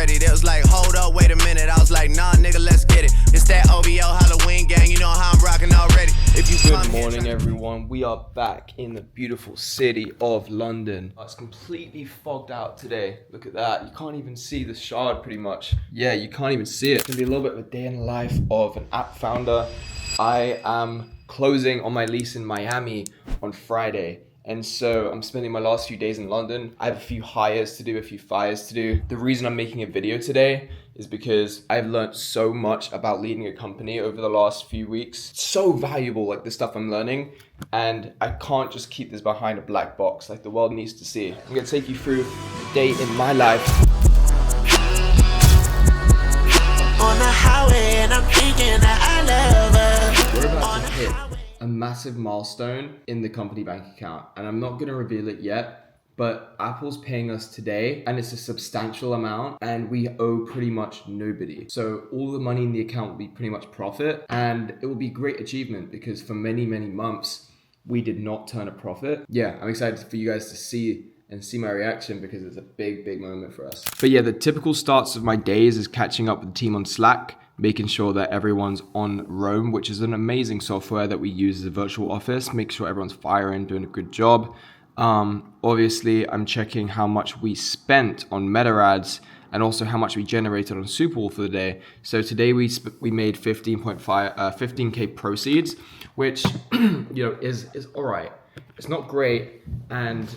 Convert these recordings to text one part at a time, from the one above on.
already. They was like, hold up, wait a minute. I was like, nah, nigga, let's get it. It's that OVO Halloween gang, you know how I'm rocking already. If you Good morning, everyone. We are back in the beautiful city of London. It's completely fogged out today. Look at that. You can't even see the shard pretty much. Yeah, you can't even see it. It's gonna be a little bit of a day in the life of an app founder. I am closing on my lease in Miami on Friday. And so I'm spending my last few days in London. I have a few hires to do, a few fires to do. The reason I'm making a video today is because I've learned so much about leading a company over the last few weeks. It's so valuable, like the stuff I'm learning, and I can't just keep this behind a black box. Like the world needs to see. I'm gonna take you through a day in my life. On the highway and I'm thinking that I love her. We're about to hit a massive milestone in the company bank account, and I'm not gonna reveal it yet, but Apple's paying us today and it's a substantial amount and we owe pretty much nobody. So all the money in the account will be pretty much profit, and it will be a great achievement because for many months we did not turn a profit. Yeah, I'm excited for you guys to see my reaction because it's a big moment for us. But yeah, the typical starts of my days is catching up with the team on Slack, making sure that everyone's on Roam, which is an amazing software that we use as a virtual office. Make sure everyone's firing, doing a good job. Obviously, I'm checking how much we spent on meta ads and also how much we generated on Super Bowl for the day. So today we made 15K proceeds, which is all right. It's not great, and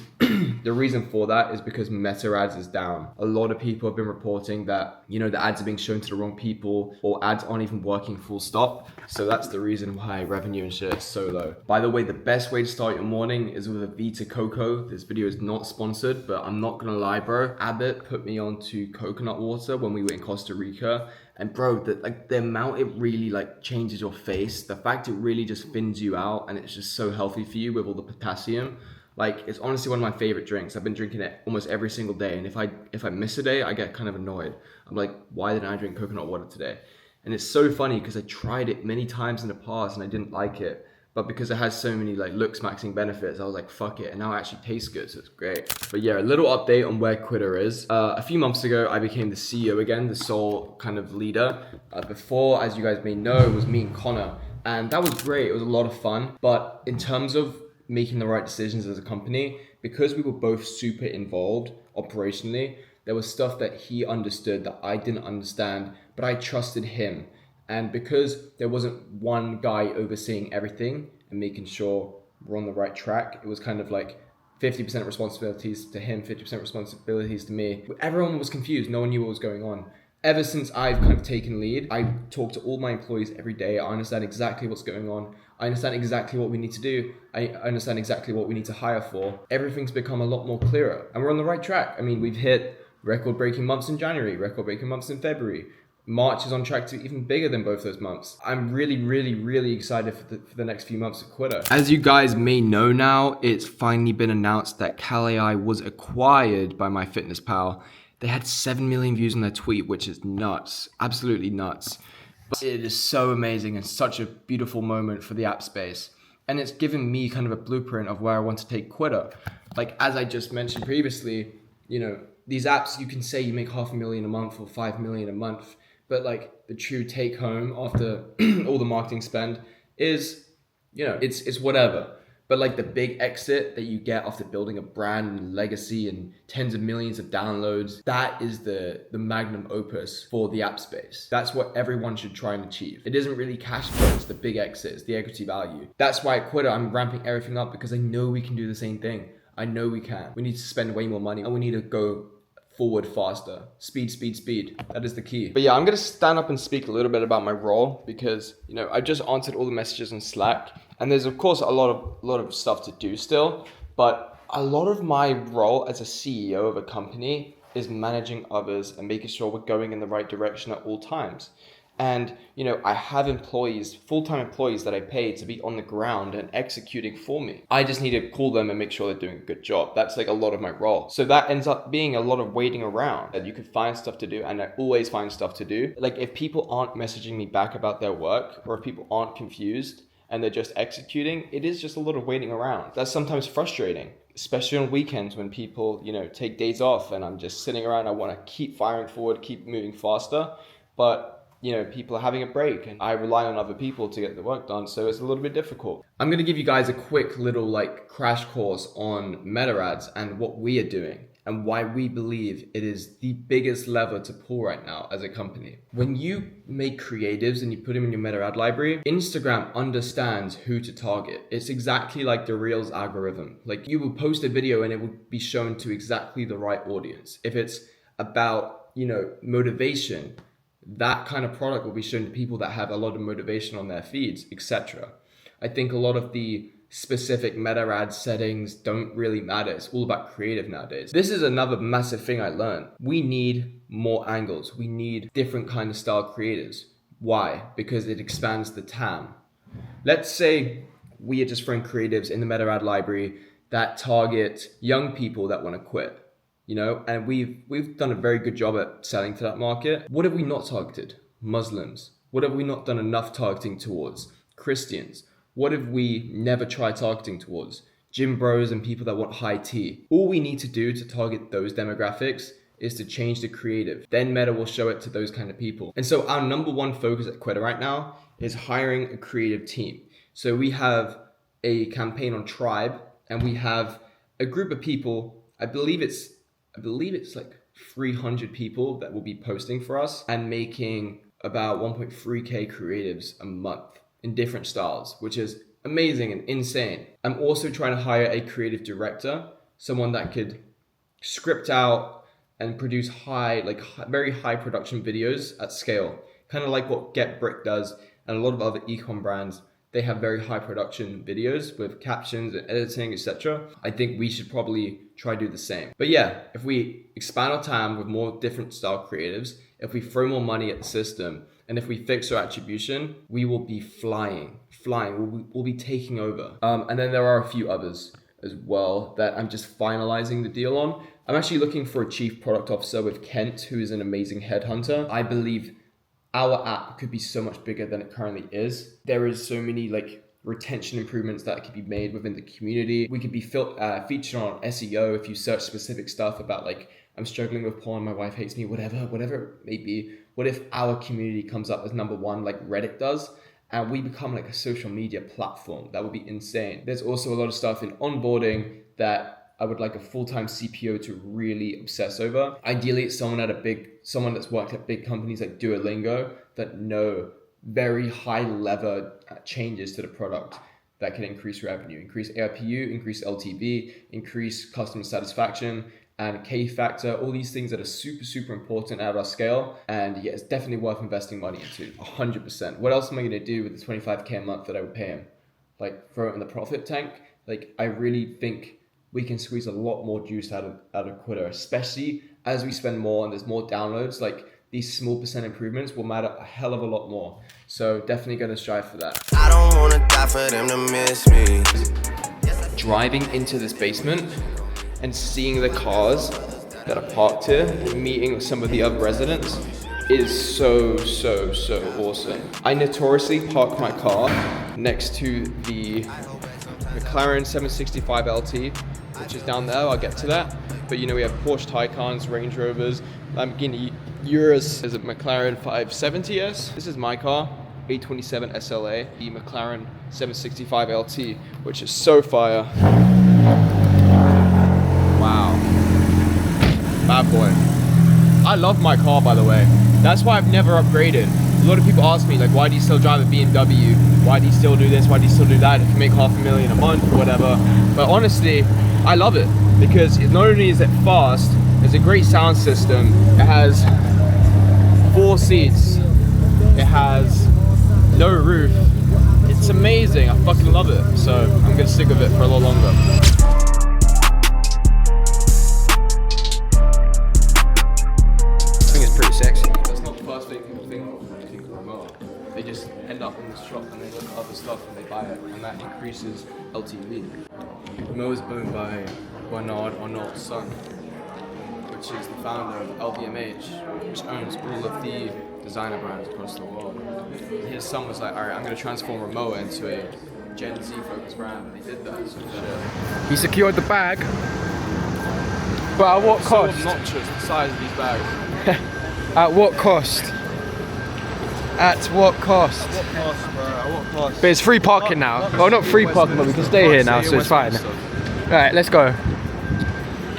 the reason for that is because meta ads is down. A lot of people have been reporting that, the ads are being shown to the wrong people or ads aren't even working full stop. So that's the reason why revenue and shit is so low. By the way, the best way to start your morning is with a Vita Coco. This video is not sponsored, but I'm not gonna lie, bro. Abbott put me onto coconut water when we were in Costa Rica. And bro, the amount it really changes your face, the fact it really just thins you out, and it's just so healthy for you with all the potassium. It's honestly one of my favorite drinks. I've been drinking it almost every single day, and if I miss a day, I get kind of annoyed. I'm like, why didn't I drink coconut water today? And it's so funny because I tried it many times in the past and I didn't like it. But because it has so many looks maxing benefits, I was like, fuck it. And now it actually tastes good, so it's great. But yeah, a little update on where Quitter is. A few months ago, I became the CEO again, the sole kind of leader. Before, as you guys may know, it was me and Connor. And that was great, it was a lot of fun. But in terms of making the right decisions as a company, because we were both super involved operationally, there was stuff that he understood that I didn't understand, but I trusted him. And because there wasn't one guy overseeing everything and making sure we're on the right track, it was kind of 50% responsibilities to him, 50% responsibilities to me. Everyone was confused. No one knew what was going on. Ever since I've kind of taken lead, I talk to all my employees every day. I understand exactly what's going on. I understand exactly what we need to do. I understand exactly what we need to hire for. Everything's become a lot more clearer and we're on the right track. I mean, we've hit record-breaking months in January, record-breaking months in February. March is on track to be even bigger than both those months. I'm really excited for the next few months of Quitter. As you guys may know now, it's finally been announced that Cal.ai was acquired by MyFitnessPal. They had 7 million views on their tweet, which is nuts, absolutely nuts. But it is so amazing and such a beautiful moment for the app space. And it's given me kind of a blueprint of where I want to take Quitter. As I just mentioned previously, these apps, you can say you make $500,000 a month or 5 million a month. But the true take home after all the marketing spend is, it's whatever. But the big exit that you get after building a brand and legacy and tens of millions of downloads, that is the magnum opus for the app space. That's what everyone should try and achieve. It isn't really cash flow, it's the big exit, it's the equity value. That's why at Quitter, I'm ramping everything up because I know we can do the same thing. I know we can. We need to spend way more money and we need to go forward faster. Speed. That is the key. But yeah, I'm gonna stand up and speak a little bit about my role because, I just answered all the messages on Slack and there's of course a lot of stuff to do still, but a lot of my role as a CEO of a company is managing others and making sure we're going in the right direction at all times. And, I have employees, full-time employees that I pay to be on the ground and executing for me. I just need to call them and make sure they're doing a good job. That's a lot of my role. So that ends up being a lot of waiting around. And you can find stuff to do, and I always find stuff to do. If people aren't messaging me back about their work, or if people aren't confused, and they're just executing, it is just a lot of waiting around. That's sometimes frustrating, especially on weekends when people, take days off and I'm just sitting around. I want to keep firing forward, keep moving faster, but people are having a break and I rely on other people to get the work done, so it's a little bit difficult. I'm going to give you guys a quick little crash course on meta ads and what we are doing and why we believe it is the biggest lever to pull right now as a company. When you make creatives and you put them in your meta ad library, Instagram understands who to target. It's exactly like the Reels algorithm. You will post a video and it will be shown to exactly the right audience. If it's about, motivation, that kind of product will be shown to people that have a lot of motivation on their feeds, etc. I think a lot of the specific meta ad settings don't really matter. It's all about creative nowadays. This is another massive thing I learned. We need more angles. We need different kind of style creators. Why? Because it expands the TAM. Let's say we are just throwing creatives in the meta ad library that target young people that want to quit. And we've done a very good job at selling to that market. What have we not targeted? Muslims. What have we not done enough targeting towards? Christians. What have we never tried targeting towards? Gym bros and people that want high tea. All we need to do to target those demographics is to change the creative. Then Meta will show it to those kind of people. And so our number one focus at Quitter right now is hiring a creative team. So we have a campaign on Tribe and we have a group of people, I believe it's 300 people that will be posting for us and making about 1.3K creatives a month in different styles, which is amazing and insane. I'm also trying to hire a creative director, someone that could script out and produce very high production videos at scale, kind of like what Get Brick does and a lot of other e-com brands. They have very high production videos with captions and editing, etc. I think we should probably try to do the same. But yeah, if we expand our TAM with more different style creatives, if we throw more money at the system, and if we fix our attribution, we will be flying. We'll be taking over. And then there are a few others as well that I'm just finalizing the deal on. I'm actually looking for a chief product officer with Kent, who is an amazing headhunter. I believe our app could be so much bigger than it currently is. There is so many retention improvements that could be made within the community. We could be featured on SEO if you search specific stuff about I'm struggling with porn, my wife hates me, whatever it may be. What if our community comes up as number one like Reddit does and we become a social media platform? That would be insane. There's also a lot of stuff in onboarding that I would like a full-time CPO to really obsess over. Ideally, it's someone that's worked at big companies like Duolingo that know very high level changes to the product that can increase revenue, increase ARPU, increase LTV, increase customer satisfaction, and K factor, all these things that are super, super important at our scale. And yeah, it's definitely worth investing money into, 100%. What else am I gonna do with the 25K a month that I would pay him? Throw it in the profit tank? I really think we can squeeze a lot more juice out of Quitter, especially as we spend more and there's more downloads. These small percent improvements will matter a hell of a lot more. So definitely gonna strive for that. I don't wanna die for them to miss me. Driving into this basement and seeing the cars that are parked here and meeting with some of the other residents is so awesome. I notoriously park my car next to the McLaren 765 LT, which is down there. I'll get to that. But we have Porsche Taycans, Range Rovers, Lamborghini Urus. There's a McLaren 570S. This is my car, 827 SLA, the McLaren 765 LT, which is so fire. Wow. Bad boy. I love my car, by the way. That's why I've never upgraded. A lot of people ask me, why do you still drive a BMW? Why do you still do this? Why do you still do that? If you make $500,000 a month or whatever. But honestly, I love it because not only is it fast, there's a great sound system. It has 4 seats. It has no roof. It's amazing. I fucking love it. So I'm gonna stick with it for a lot longer. I think it's pretty sexy. That's not the first thing people think of when they think of remote. They just end up in the shop and they look at other stuff and they buy it, and that increases LTV. Mo is owned by Bernard Arnault's son, which which is the founder of LVMH, which owns all of the designer brands across the world. His son was like, all right, I'm going to transform Rimowa into a Gen Z focused brand, and he did that. So He secured the bag. But at what cost? so obnoxious, the size of these bags. At what cost? At what cost? What cost, bro? At what cost? But it's free parking now. Well, not free parking, but we can stay here now, so it's fine. Alright, let's go.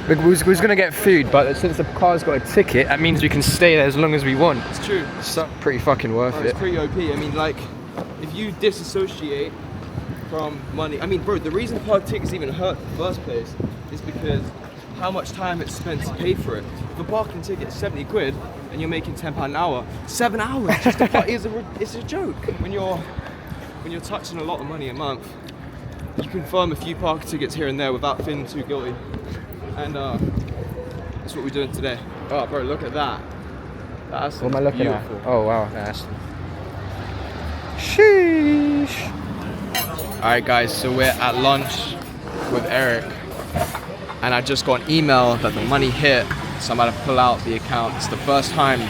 We was gonna get food, but since the car's got a ticket, that means we can stay there as long as we want. It's true. So pretty fucking worth it. It's pretty OP. I mean, like, if you disassociate from money, I mean, bro, the reason park tickets even hurt in the first place is because how much time it's spent to pay for it. If a parking ticket is 70 quid and you're making £10 an hour, 7 hours just to park it's a joke. When you're touching a lot of money a month, you can firm a few parking tickets here and there without feeling too guilty. And that's what we're doing today. Oh, bro, look at that. That's What am I looking beautiful. at? Oh wow, that's. Sheesh. Alright guys, so we're at lunch with Eric and I just got an email that the money hit, so I'm about to pull out the account. It's the first time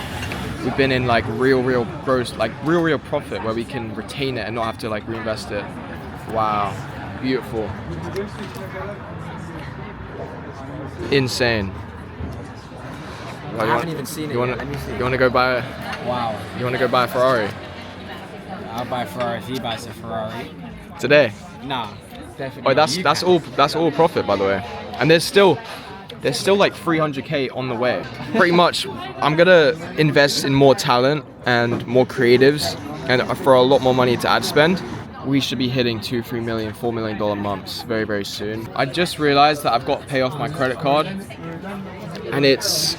we've been in like real gross, like real profit where we can retain it and not have to like reinvest it. Wow, beautiful. Insane. I haven't even seen it You wanna, yet. Let me see. you wanna go buy Wow. you wanna go buy a Ferrari? I'll buy a Ferrari if he buys a Ferrari. Today? Nah, definitely. Oh, not. You that's can. all profit, by the way. And there's still like 300k on the way. Pretty much, I'm gonna invest in more talent and more creatives, and for a lot more money to ad spend. We should be hitting $2-3 million, $4 million months very soon. I just realized that I've got to pay off my credit card, and it's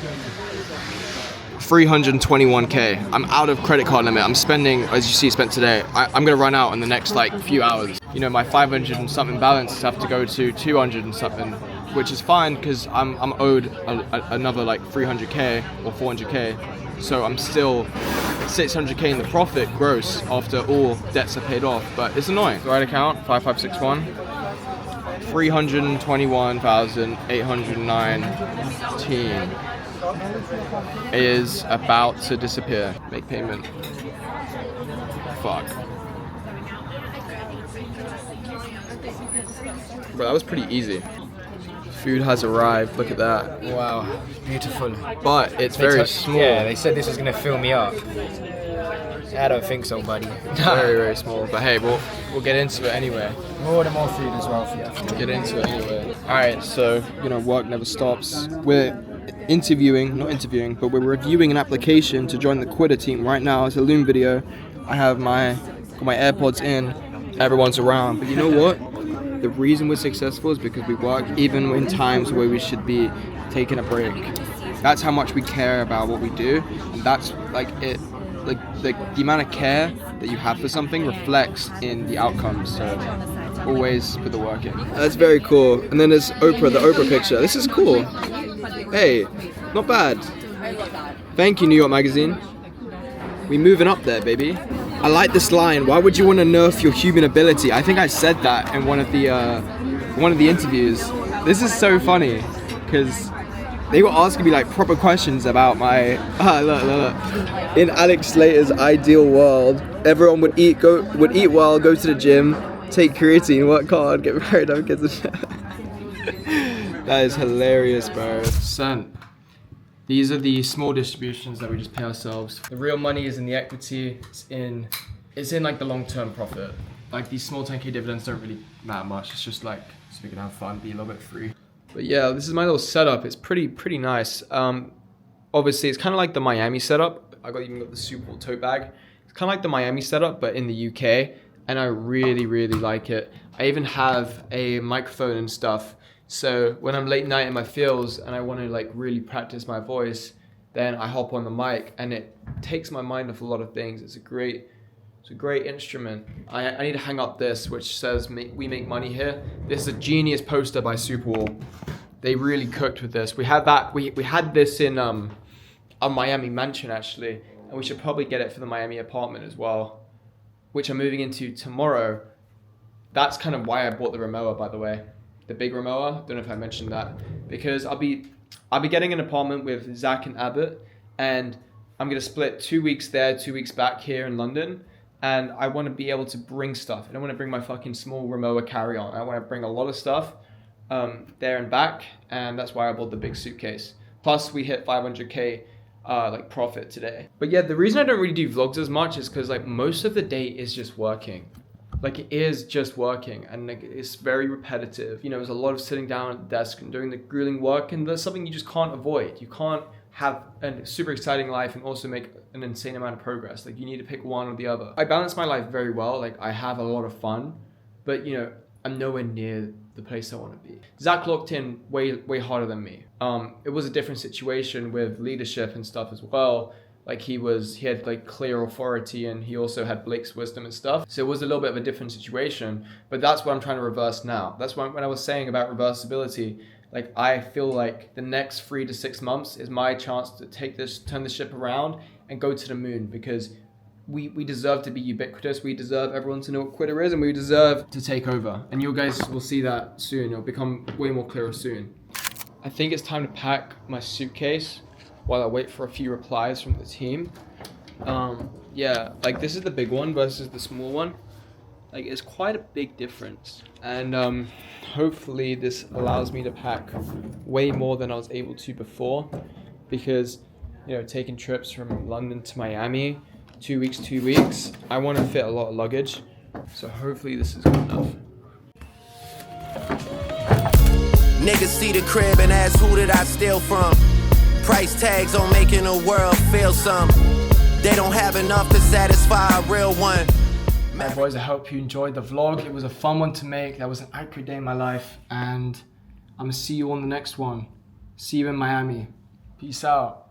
321k. I'm out of credit card limit. I'm spending, as you see, spent today. I'm gonna run out in the next like few hours. You know, my 500 and something balance have to go to 200 and something, which is fine because I'm owed another like 300k or 400k. So I'm still 600k in the profit gross after all debts are paid off. But it's annoying. Right account 5561. 321,819 is about to disappear. Make payment. Fuck. Bro, that was pretty easy. Food has arrived. Look at that. Wow, beautiful. But it's very small. Yeah, they said this was gonna fill me up. I don't think so, buddy. Very small. But hey, we'll get into it anyway. More food as well for you. We'll get into it anyway. Alright, so, you know, work never stops. We're not interviewing, but we're reviewing an application to join the Quitter team right now. It's a Loom video. I have got my AirPods in. Everyone's around. But you know what? The reason we're successful is because we work even in times where we should be taking a break. That's how much we care about what we do, and that's like it. Like the amount of care that you have for something reflects in the outcomes. So always put the work in. That's very cool. And then there's Oprah, the Oprah picture. This is cool. Hey, not bad. Thank you, New York Magazine. We moving up there, baby. I like this line. Why would you want to nerf your human ability? I think I said that in one of the interviews. This is so funny because they were asking me like proper questions about my. Look. In Alex Slater's ideal world, everyone would eat well, go to the gym, take creatine, work hard, get married, have kids. That is hilarious, bro. Cent. These are the small distributions that we just pay ourselves. The real money is in the equity. It's in like the long-term profit. Like these small 10k dividends don't really matter much. It's just like so we can have fun, be a little bit free. But yeah, this is my little setup. It's pretty nice. Obviously, it's kind of like the Miami setup. I even got the Super Bowl tote bag. It's kind of like the Miami setup, but in the UK, and I really like it. I even have a microphone and stuff. So when I'm late night in my fields and I want to like really practice my voice, then I hop on the mic and it takes my mind off a lot of things. It's a great instrument. I need to hang up this, which says "We make money here." This is a genius poster by Super Bowl. They really cooked with this. We had that. We had this in a Miami mansion actually, and we should probably get it for the Miami apartment as well, which I'm moving into tomorrow. That's kind of why I bought the Rimowa, by the way. The big Rimowa, don't know if I mentioned that, because I'll be I'll be getting an apartment with Zach and Abbott, and I'm gonna split 2 weeks there, 2 weeks back here in London. And I want to be able to bring stuff. I don't want to bring my fucking small Rimowa carry-on. I want to bring a lot of stuff there and back, and that's why I bought the big suitcase. Plus, we hit 500k like profit today. But yeah, the reason I don't really do vlogs as much is because like most of the day is just working. Like it is just working, and like it's very repetitive. You know, there's a lot of sitting down at the desk and doing the grueling work, and there's something you just can't avoid. You can't have a super exciting life and also make an insane amount of progress. Like you need to pick one or the other. I balance my life very well. Like I have a lot of fun, but you know, I'm nowhere near the place I want to be. Zach locked in way harder than me. It was a different situation with leadership and stuff as well. Like he had like clear authority, and he also had Blake's wisdom and stuff. So it was a little bit of a different situation, but that's what I'm trying to reverse now. That's why when I was saying about reversibility, like I feel like the next 3 to 6 months is my chance to turn the ship around and go to the moon, because we deserve to be ubiquitous. We deserve everyone to know what Quitter is, and we deserve to take over. And you guys will see that soon. It'll become way more clearer soon. I think it's time to pack my suitcase while I wait for a few replies from the team. Yeah, like this is the big one versus the small one. Like it's quite a big difference, and hopefully this allows me to pack way more than I was able to before, because you know, taking trips from London to Miami, 2 weeks, I want to fit a lot of luggage, so hopefully this is good enough. Niggas see the crib and ask who did I steal from. Price tags on making the world feel some. They don't have enough to satisfy a real one. Alright boys, I hope you enjoyed the vlog. It was a fun one to make. That was an accurate day in my life, and I'm gonna see you on the next one. See you in Miami. Peace out.